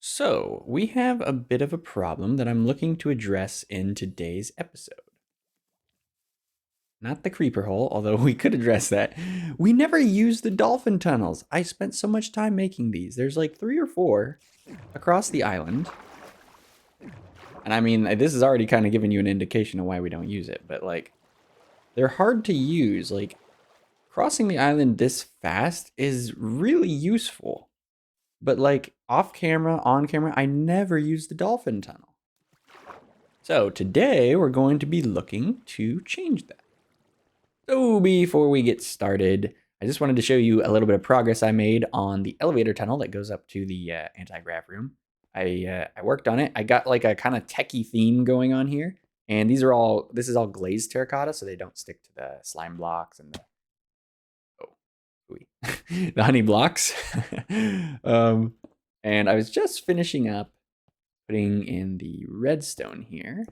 So, we have a bit of a problem that I'm looking to address in today's episode. Not the creeper hole, although we could address that. We never use the dolphin tunnels. I spent so much time making these. There's like 3 or 4 across the island. And I mean, this is already kind of giving you an indication of why we don't use it, but like, they're hard to use. Like, crossing the island this fast is really useful. But like, off camera, on camera, I never use the dolphin tunnel. So today we're going to be looking to change that. So before we get started, I just wanted to show you a little bit of progress I made on the elevator tunnel that goes up to the anti-grav room. I worked on it. I got like a kind of techie theme going on here. And this is all glazed terracotta, so they don't stick to the slime blocks and the honey blocks. And I was just finishing up putting in the redstone here.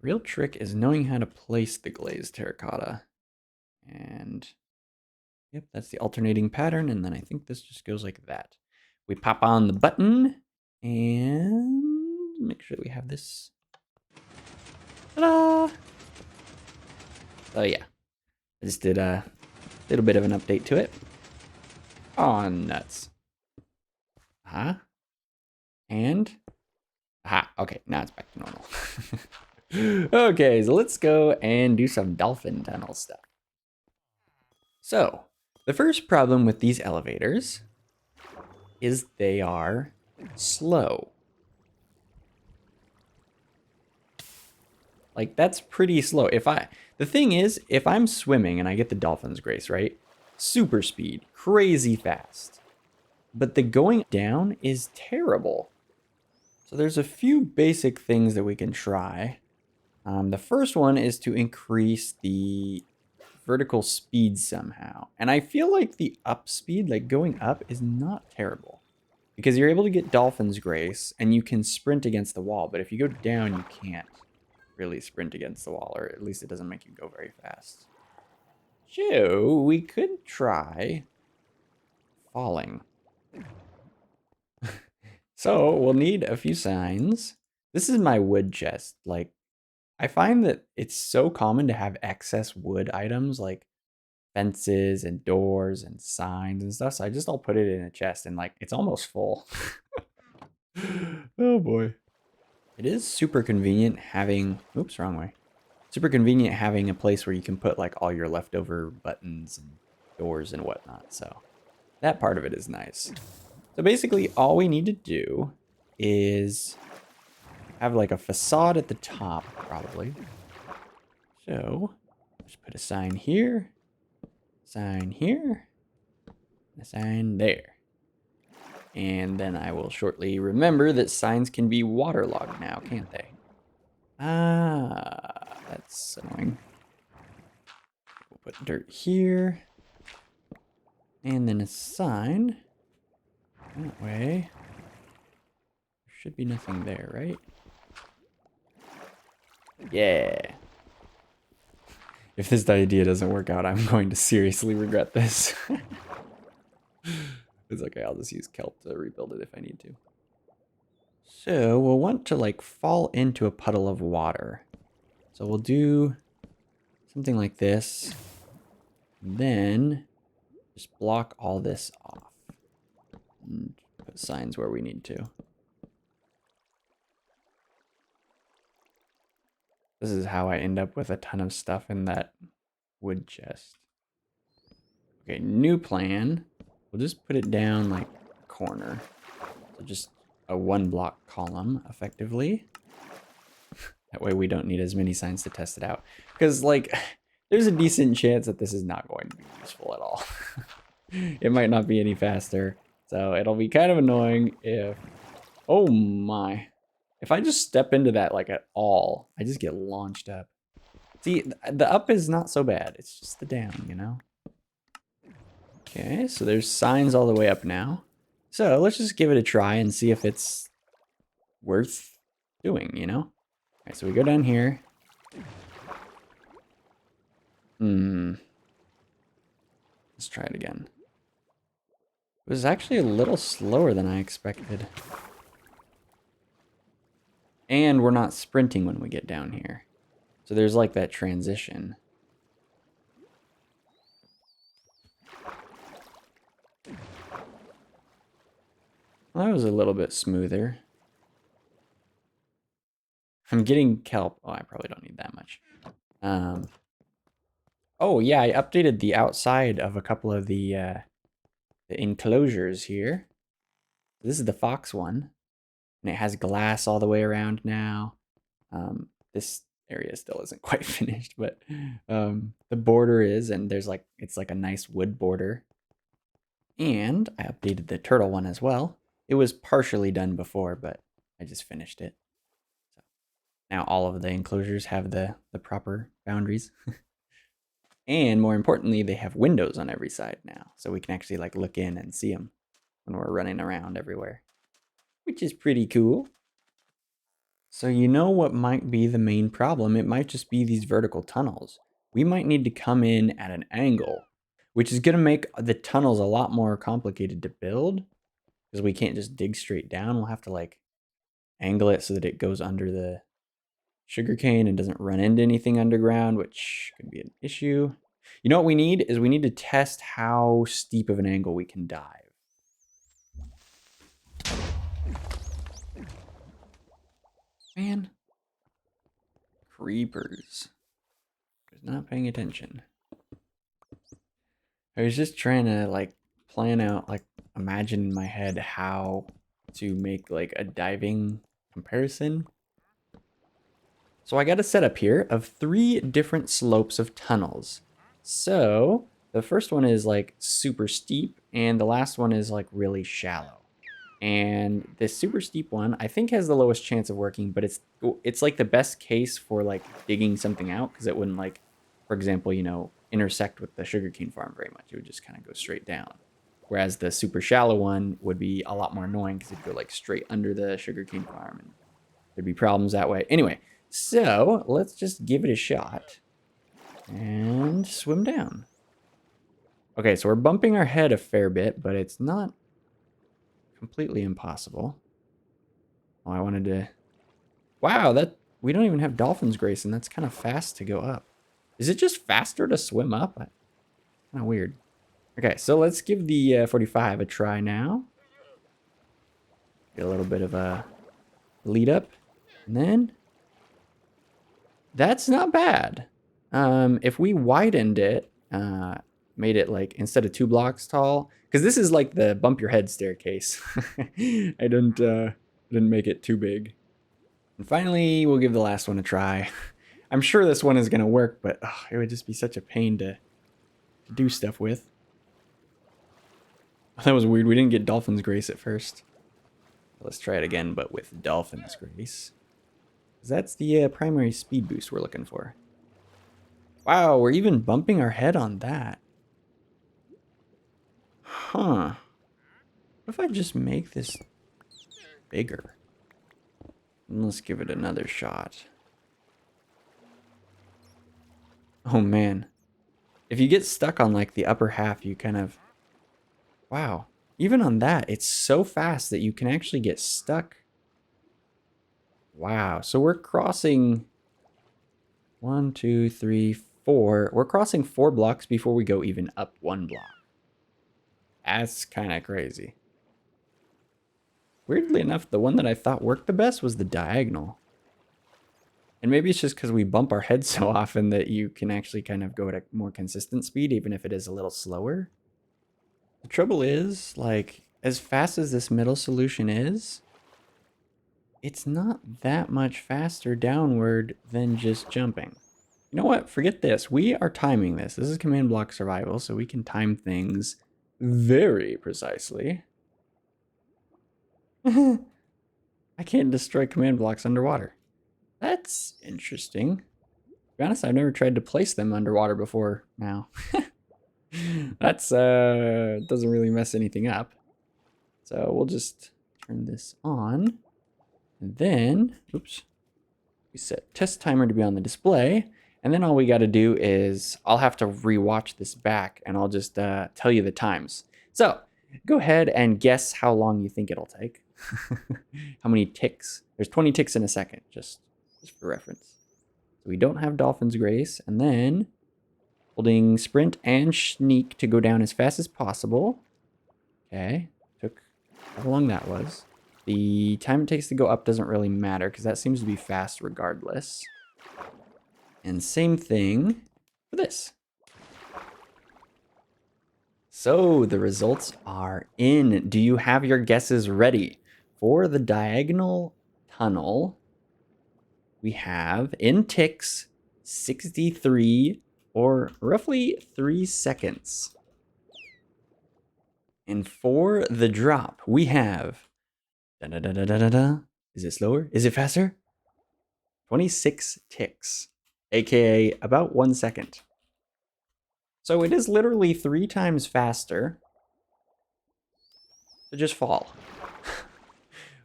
Real trick is knowing how to place the glazed terracotta. And yep, that's the alternating pattern. And then I think this just goes like that. We pop on the button and make sure we have this. Ta-da! Oh yeah, I just did a little bit of an update to it. Oh, nuts. Huh? And? Aha, okay, now it's back to normal. Okay, so let's go and do some dolphin tunnel stuff. So, the first problem with these elevators is they are slow. Like, that's pretty slow. The thing is, if I'm swimming and I get the dolphin's grace, right? Super speed, crazy fast. But the going down is terrible. So there's a few basic things that we can try. The first one is to increase the vertical speed somehow. And I feel like the up speed, like going up, is not terrible. Because you're able to get Dolphin's Grace, and you can sprint against the wall. But if you go down, you can't really sprint against the wall, or at least it doesn't make you go very fast. So, we could try falling. So, we'll need a few signs. This is my wood chest. Like, I find that it's so common to have excess wood items like fences and doors and signs and stuff. So I'll put it in a chest and like it's almost full. Oh boy. It is super convenient having, oops, wrong way. Super convenient having a place where you can put like all your leftover buttons and doors and whatnot. So that part of it is nice. So basically all we need to do is have like a facade at the top, probably. So just put a sign here, and a sign there. And then I will shortly remember that signs can be waterlogged now, can't they? Ah, that's annoying. We'll put dirt here. And then a sign. That way. There should be nothing there, right? Yeah. If this idea doesn't work out, I'm going to seriously regret this. It's okay, I'll just use kelp to rebuild it if I need to. So we'll want to like fall into a puddle of water. So we'll do something like this. And then just block all this off. And put signs where we need to. This is how I end up with a ton of stuff in that wood chest. Okay, new plan. We'll just put it down like a corner. So just a 1-block column, effectively. That way we don't need as many signs to test it out. Because, like, there's a decent chance that this is not going to be useful at all. It might not be any faster. So it'll be kind of annoying if... Oh my. If I just step into that, like, at all, I just get launched up. See, the up is not so bad. It's just the down, you know? Okay, so there's signs all the way up now. So let's just give it a try and see if it's worth doing, you know? All right, so we go down here. Let's try it again. It was actually a little slower than I expected. And we're not sprinting when we get down here. So there's like that transition. Well, that was a little bit smoother. I'm getting kelp. Oh, I probably don't need that much. Oh, yeah, I updated the outside of a couple of the enclosures here. This is the fox one, and it has glass all the way around now. This area still isn't quite finished, but the border is, and there's like, it's like a nice wood border. And I updated the turtle one as well. It was partially done before, but I just finished it. So now all of the enclosures have the proper boundaries. And more importantly, they have windows on every side now. So we can actually like look in and see them when we're running around everywhere, which is pretty cool. So you know what might be the main problem? It might just be these vertical tunnels. We might need to come in at an angle, which is going to make the tunnels a lot more complicated to build because we can't just dig straight down. We'll have to like angle it so that it goes under the sugarcane and doesn't run into anything underground, which could be an issue. You know what we need is we need to test how steep of an angle we can dive. Man. Creepers. Just not paying attention. I was just trying to like plan out, like imagine in my head how to make like a diving comparison. So I got a setup here of 3 different slopes of tunnels. So the first one is like super steep and the last one is like really shallow. And this super steep one I think has the lowest chance of working, but it's like the best case for like digging something out because it wouldn't like, for example, you know, intersect with the sugarcane farm very much. It would just kind of go straight down. Whereas the super shallow one would be a lot more annoying because it'd go like straight under the sugarcane farm and there'd be problems that way. Anyway, so let's just give it a shot and swim down. Okay, so we're bumping our head a fair bit, but it's not completely impossible. Oh, I wanted to... Wow, that we don't even have Dolphin's Grace, and that's kind of fast to go up. Is it just faster to swim up? Kind of weird. Okay, so let's give the 45 a try now. Get a little bit of a lead up. And then... That's not bad. If we widened it, made it like, instead of 2 blocks tall, because this is like the bump your head staircase. I didn't make it too big. And finally, we'll give the last one a try. I'm sure this one is going to work, but it would just be such a pain to do stuff with. That was weird. We didn't get Dolphin's Grace at first. Let's try it again, but with Dolphin's Grace. That's the primary speed boost we're looking for. Wow, we're even bumping our head on that. Huh. What if I just make this bigger? And let's give it another shot. Oh man. If you get stuck on like the upper half, you kind of... Wow. Even on that, it's so fast that you can actually get stuck. Wow. So we're crossing 1, 2, 3, 4. We're crossing 4 blocks before we go even up 1 block. That's kind of crazy. Weirdly enough, the one that I thought worked the best was the diagonal. And maybe it's just because we bump our head so often that you can actually kind of go at a more consistent speed, even if it is a little slower. The trouble is, like, as fast as this middle solution is, it's not that much faster downward than just jumping. You know what? Forget this. We are timing this. This is command block survival, so we can time things very precisely. I can't destroy command blocks underwater. That's interesting. To be honest, I've never tried to place them underwater before now. That's doesn't really mess anything up. So we'll just turn this on. And then, oops, we set test timer to be on the display. And then all we got to do is, I'll have to rewatch this back and I'll just tell you the times. So go ahead and guess how long you think it'll take. How many ticks? There's 20 ticks in a second, just for reference. So we don't have Dolphin's Grace. And then holding Sprint and Sneak to go down as fast as possible. Okay. Took how long that was. The time it takes to go up doesn't really matter because that seems to be fast regardless. And same thing for this. So the results are in. Do you have your guesses ready? For the diagonal tunnel, we have in ticks 63 or roughly 3 seconds. And for the drop, we have da da da da da da. Is it slower? Is it faster? 26 ticks, aka about 1 second. So it is literally 3 times faster to just fall.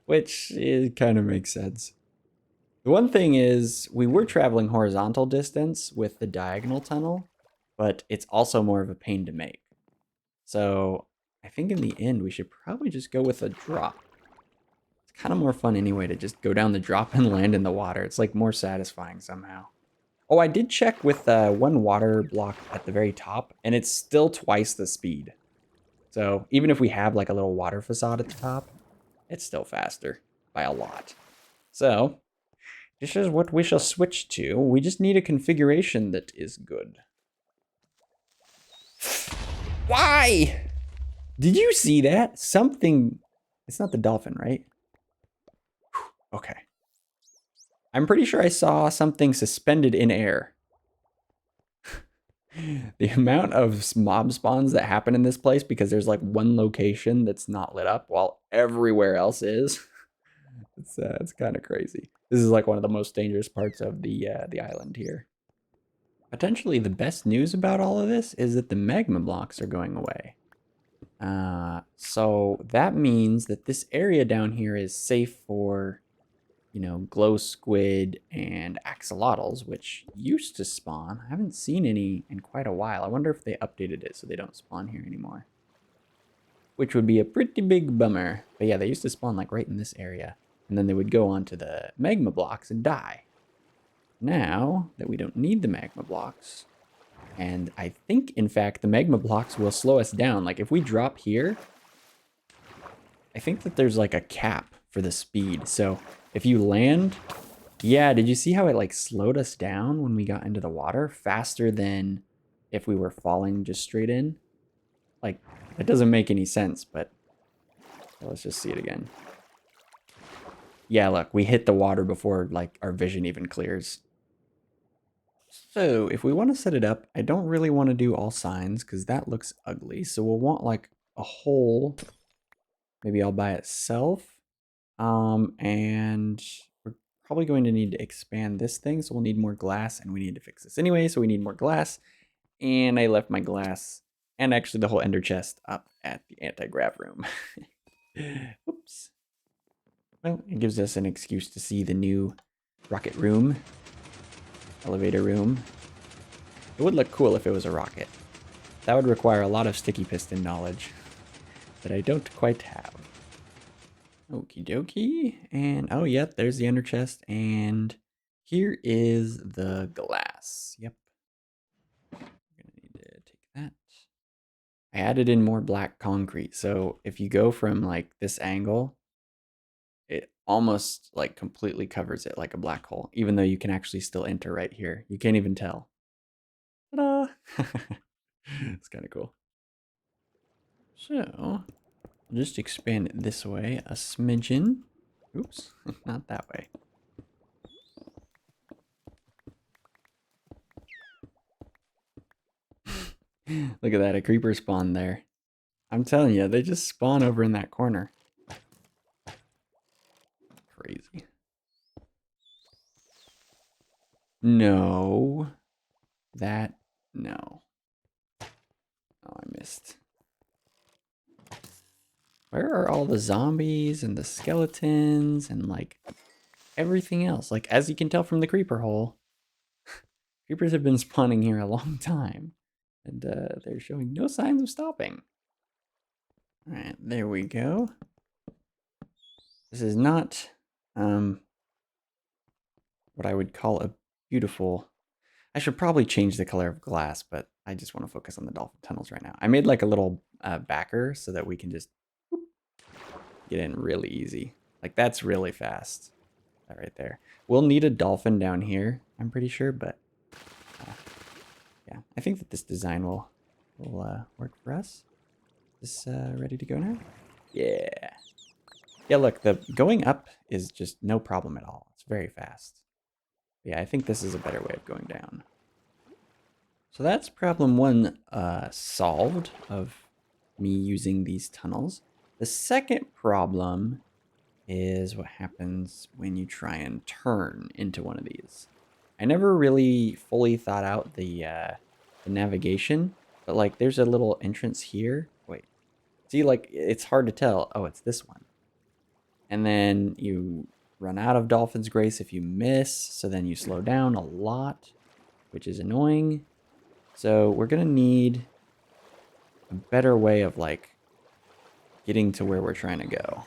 Which kind of makes sense. The one thing is, we were traveling horizontal distance with the diagonal tunnel, but it's also more of a pain to make. So I think in the end, we should probably just go with a drop. It's kind of more fun anyway to just go down the drop and land in the water. It's like more satisfying somehow. Oh, I did check with one water block at the very top, and it's still twice the speed. So even if we have like a little water facade at the top, it's still faster by a lot. So this is what we shall switch to. We just need a configuration that is good. Why? Did you see that? Something... It's not the dolphin, right? Okay. I'm pretty sure I saw something suspended in air. The amount of mob spawns that happen in this place because there's like one location that's not lit up while everywhere else is. It's kind of crazy. This is like one of the most dangerous parts of the island here. Potentially the best news about all of this is that the magma blocks are going away. So that means that this area down here is safe for, you know, glow squid and axolotls, which used to spawn. I haven't seen any in quite a while. I wonder if they updated it so they don't spawn here anymore. Which would be a pretty big bummer. But yeah, they used to spawn like right in this area. And then they would go onto the magma blocks and die. Now that we don't need the magma blocks, and I think, in fact, the magma blocks will slow us down. Like, if we drop here, I think that there's, like, a cap for the speed. So, if you land... Yeah, did you see how it, like, slowed us down when we got into the water? Faster than if we were falling just straight in? Like, that doesn't make any sense, but... Let's just see it again. Yeah, look, we hit the water before, like, our vision even clears. So if we want to set it up, I don't really want to do all signs because that looks ugly. So we'll want like a hole, maybe all by itself. And we're probably going to need to expand this thing. So we'll need more glass and we need to fix this anyway. So we need more glass. And I left my glass and actually the whole ender chest up at the anti-grav room. Oops. Well, it gives us an excuse to see the new rocket room. Elevator room. It would look cool if it was a rocket. That would require a lot of sticky piston knowledge that I don't quite have. Okie dokie. And oh, yep, there's the ender chest. And here is the glass. Yep. We're gonna need to take that. I added in more black concrete. So if you go from like this angle, it almost like completely covers it like a black hole, even though you can actually still enter right here. You can't even tell. Ta-da! It's kind of cool. So, I'll just expand it this way a smidgen. Oops, not that way. Look at that, a creeper spawned there. I'm telling you, they just spawn over in that corner. Crazy. No. No. Oh, I missed. Where are all the zombies and the skeletons and like everything else? Like, as you can tell from the creeper hole, creepers have been spawning here a long time. And they're showing no signs of stopping. All right, there we go. This is not what I would call a beautiful. I should probably change the color of glass, but I just want to focus on the dolphin tunnels right now. I made like a little backer so that we can just get in really easy. Like that's really fast. That right there. We'll need a dolphin down here, I'm pretty sure, but yeah, I think that this design will work for us. Is this ready to go now? Yeah. Yeah, look, the going up is just no problem at all. It's very fast. Yeah, I think this is a better way of going down. So that's problem one solved of me using these tunnels. The second problem is what happens when you try and turn into one of these. I never really fully thought out the navigation, but like there's a little entrance here. Wait, see, like it's hard to tell. Oh, it's this one. And then you run out of Dolphin's Grace if you miss, so then you slow down a lot, which is annoying. So we're gonna need a better way of like getting to where we're trying to go.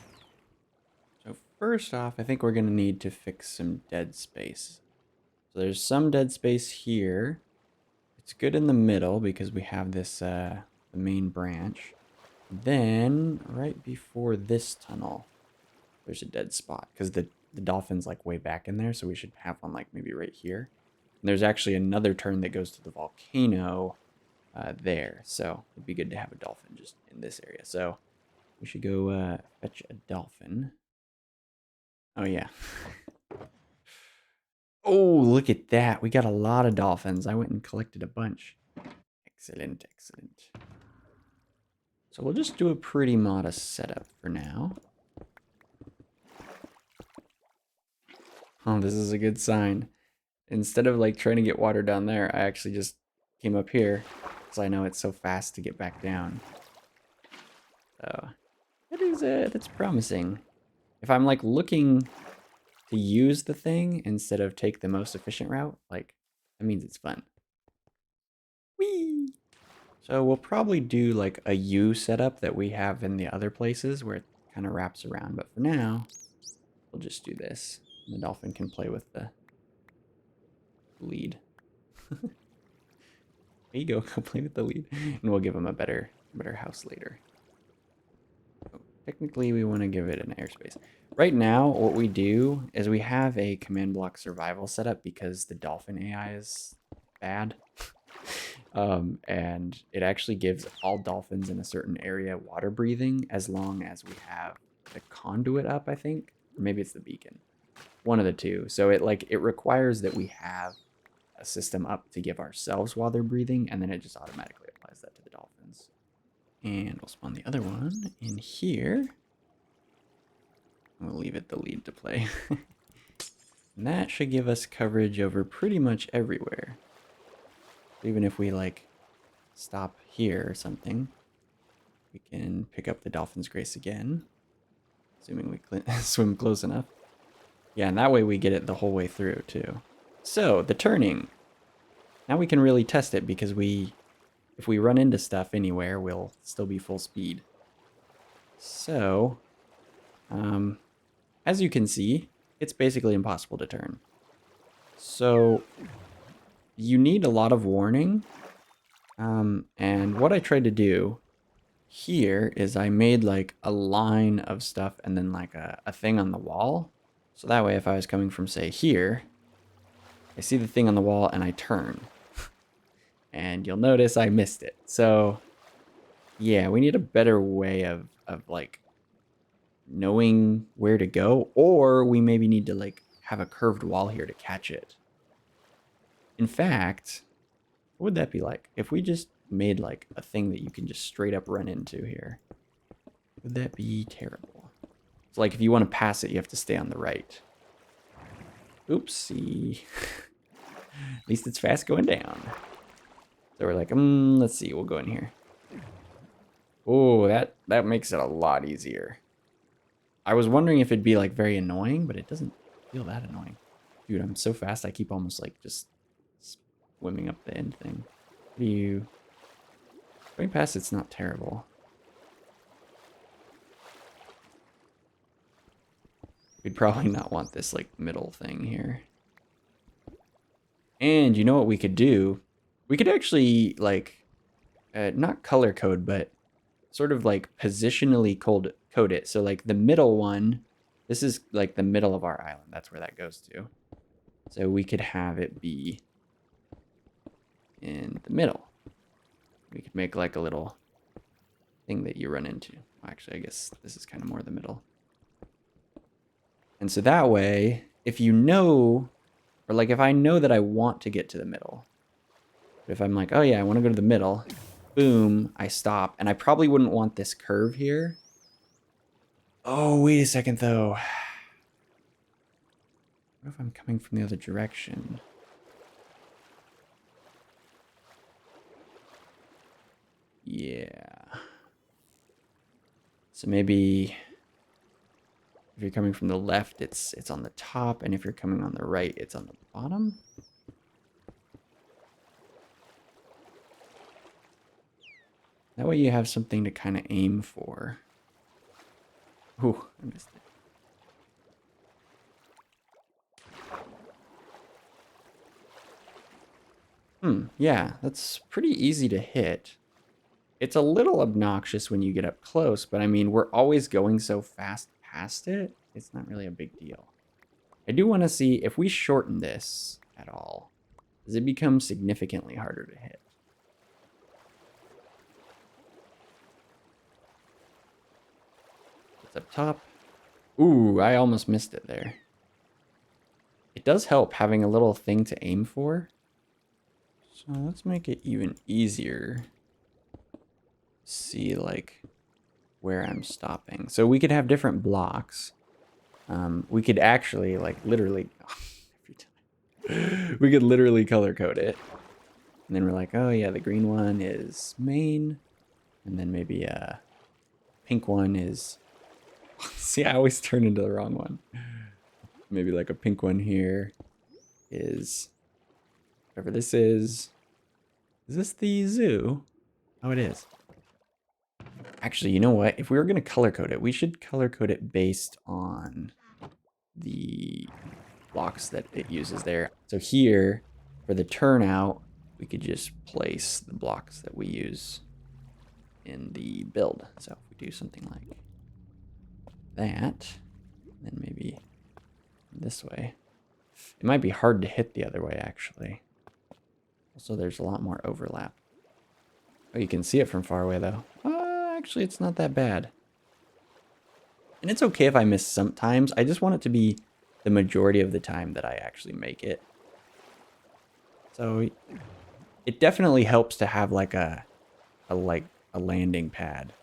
So first off, I think we're gonna need to fix some dead space. So there's some dead space here. It's good in the middle because we have this the main branch. Then right before this tunnel, there's a dead spot because the dolphin's like way back in there, so we should have one like maybe right here. And there's actually another turn that goes to the volcano there, so it'd be good to have a dolphin just in this area. So we should go fetch a dolphin. Oh yeah. Oh, look at that. We got a lot of dolphins. I went and collected a bunch. Excellent, excellent. So we'll just do a pretty modest setup for now. Oh, this is a good sign. Instead of like trying to get water down there, I actually just came up here because I know it's so fast to get back down. So that's promising. If I'm like looking to use the thing instead of take the most efficient route, like that means it's fun. Whee! So we'll probably do like a U setup that we have in the other places where it kind of wraps around. But for now, we'll just do this. And the dolphin can play with the lead. There you go, go play with the lead. And we'll give him a better house later. So technically, we want to give it an airspace. Right now, what we do is we have a command block survival setup because the dolphin AI is bad. And it actually gives all dolphins in a certain area water breathing as long as we have the conduit up, I think. Or maybe it's the beacon. One of the two. So it requires that we have a system up to give ourselves water breathing, and then it just automatically applies that to the dolphins. And we'll spawn the other one in here. We'll leave it the lead to play. And that should give us coverage over pretty much everywhere. Even if we like stop here or something, we can pick up the Dolphin's Grace again, assuming we swim close enough. Yeah, and that way we get it the whole way through too. So the turning. Now we can really test it because if we run into stuff anywhere, we'll still be full speed. So, as you can see, it's basically impossible to turn. So you need a lot of warning. And what I tried to do here is I made like a line of stuff and then like a thing on the wall. So that way if I was coming from say here, I see the thing on the wall and I turn. And you'll notice I missed it. So yeah, we need a better way of like knowing where to go, or we maybe need to like have a curved wall here to catch it. In fact, what would that be like if we just made like a thing that you can just straight up run into here? Would that be terrible? So like if you want to pass it, you have to stay on the right. Oopsie. At least it's fast going down. So we're like, let's see, we'll go in here. Oh, that makes it a lot easier. I was wondering if it'd be like very annoying, but it doesn't feel that annoying. Dude, I'm so fast I keep almost like just swimming up the end thing. Going past it's not terrible. We'd probably not want this like middle thing here. And you know what we could do? We could actually like, not color code, but sort of like positionally code it. So like the middle one, this is like the middle of our island. That's where that goes to. So we could have it be in the middle. We could make like a little thing that you run into. Actually, I guess this is kind of more the middle. And so that way, if you know, or like if I know that I want to get to the middle, but if I'm like, oh yeah, I want to go to the middle, boom, I stop. And I probably wouldn't want this curve here. Oh, wait a second though. What if I'm coming from the other direction? Yeah. So maybe if you're coming from the left, it's on the top, and if you're coming on the right, it's on the bottom. That way you have something to kind of aim for. Ooh, I missed it. Yeah, that's pretty easy to hit. It's a little obnoxious when you get up close, but I mean, we're always going so fast past it, it's not really a big deal. I do want to see if we shorten this at all, does it become significantly harder to hit? It's up top. Ooh, I almost missed it there. It does help having a little thing to aim for. So let's make it even easier. See like where I'm stopping. So we could have different blocks. We could actually like literally we could literally color code it. And then we're like, oh yeah, the green one is main. And then maybe a pink one is see, I always turn into the wrong one. Maybe like a pink one here is whatever this is. Is this the zoo? Oh, it is. Actually, you know what? If we were going to color code it, we should color code it based on the blocks that it uses there. So here, for the turnout, we could just place the blocks that we use in the build. So if we do something like that, then maybe this way. It might be hard to hit the other way, actually. Also, there's a lot more overlap. Oh, you can see it from far away, though. Actually, it's not that bad. And it's okay if I miss sometimes. I just want it to be the majority of the time that I actually make it. So it definitely helps to have like a landing pad,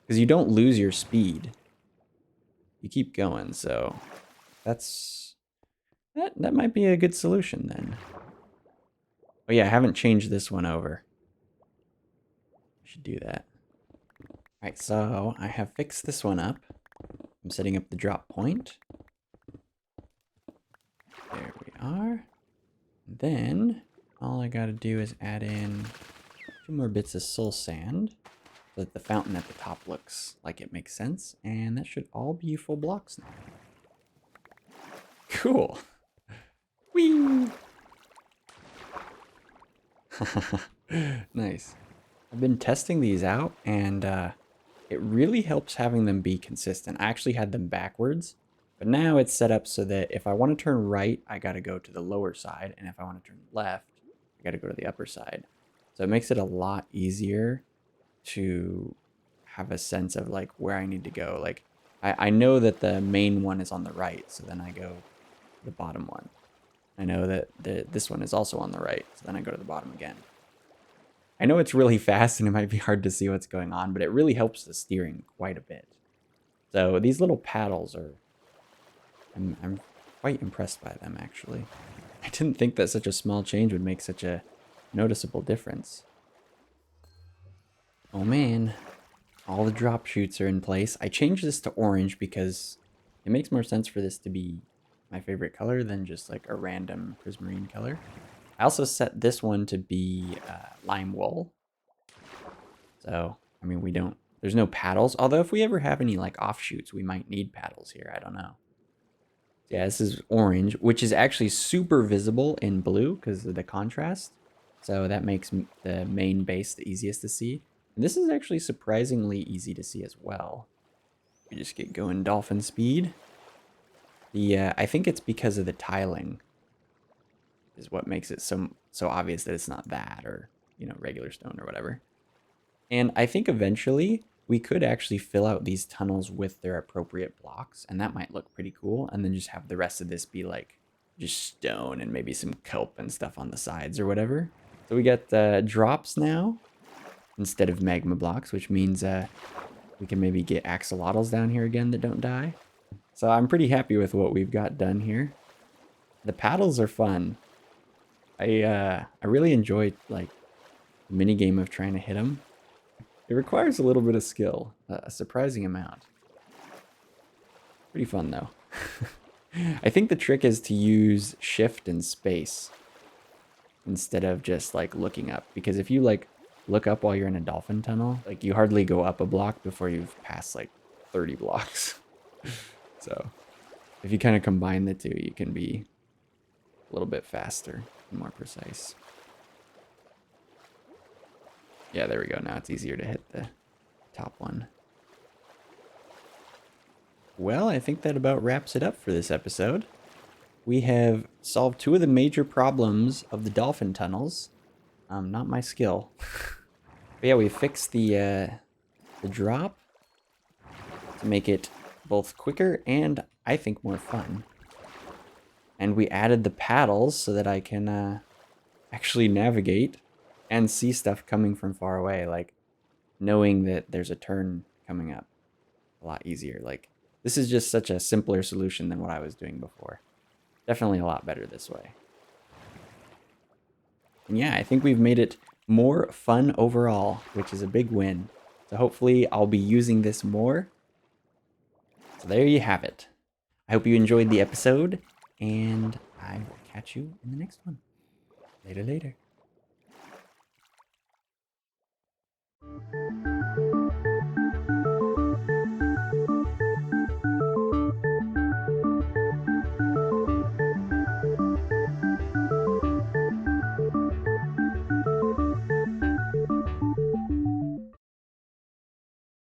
because you don't lose your speed. You keep going, so that might be a good solution then. Oh yeah, I haven't changed this one over. I should do that. All right, so I have fixed this one up. I'm setting up the drop point. There we are. Then all I gotta do is add in 2 more bits of soul sand so that the fountain at the top looks like it makes sense. And that should all be full blocks now. Cool. Whee! Nice. I've been testing these out, and it really helps having them be consistent. I actually had them backwards, but now it's set up so that if I want to turn right, I got to go to the lower side, and if I want to turn left, I got to go to the upper side. So it makes it a lot easier to have a sense of like where I need to go. Like I know that the main one is on the right, so then I go to the bottom one. I know that this one is also on the right, so then I go to the bottom again. I know it's really fast and it might be hard to see what's going on, but it really helps the steering quite a bit. So these little paddles are, I'm quite impressed by them actually. I didn't think that such a small change would make such a noticeable difference. Oh man, all the drop chutes are in place. I changed this to orange because it makes more sense for this to be my favorite color than just like a random prismarine color. I also set this one to be lime wool. So, I mean, there's no paddles. Although if we ever have any like offshoots, we might need paddles here. I don't know. Yeah, this is orange, which is actually super visible in blue because of the contrast. So that makes the main base the easiest to see. And this is actually surprisingly easy to see as well. We just get going dolphin speed. I think it's because of the tiling is what makes it so obvious that it's not that or, regular stone or whatever. And I think eventually we could actually fill out these tunnels with their appropriate blocks, and that might look pretty cool. And then just have the rest of this be like just stone and maybe some kelp and stuff on the sides or whatever. So we got drops now instead of magma blocks, which means we can maybe get axolotls down here again that don't die. So I'm pretty happy with what we've got done here. The paddles are fun. I really enjoy like the mini game of trying to hit them. It requires a little bit of skill, a surprising amount. Pretty fun though. I think the trick is to use shift and space instead of just like looking up, because if you like look up while you're in a dolphin tunnel, like you hardly go up a block before you've passed like 30 blocks. So if you kind of combine the two, you can be a little bit faster and more precise. Yeah, there we go. Now it's easier to hit the top one. Well, I think that about wraps it up for this episode. We have solved two of the major problems of the dolphin tunnels. Not my skill. But yeah, we fixed the drop to make it both quicker and I think more fun. And we added the paddles so that I can actually navigate and see stuff coming from far away, like knowing that there's a turn coming up a lot easier. Like this is just such a simpler solution than what I was doing before. Definitely a lot better this way. And yeah, I think we've made it more fun overall, which is a big win. So hopefully I'll be using this more. So there you have it. I hope you enjoyed the episode, and I will catch you in the next one. Later, later.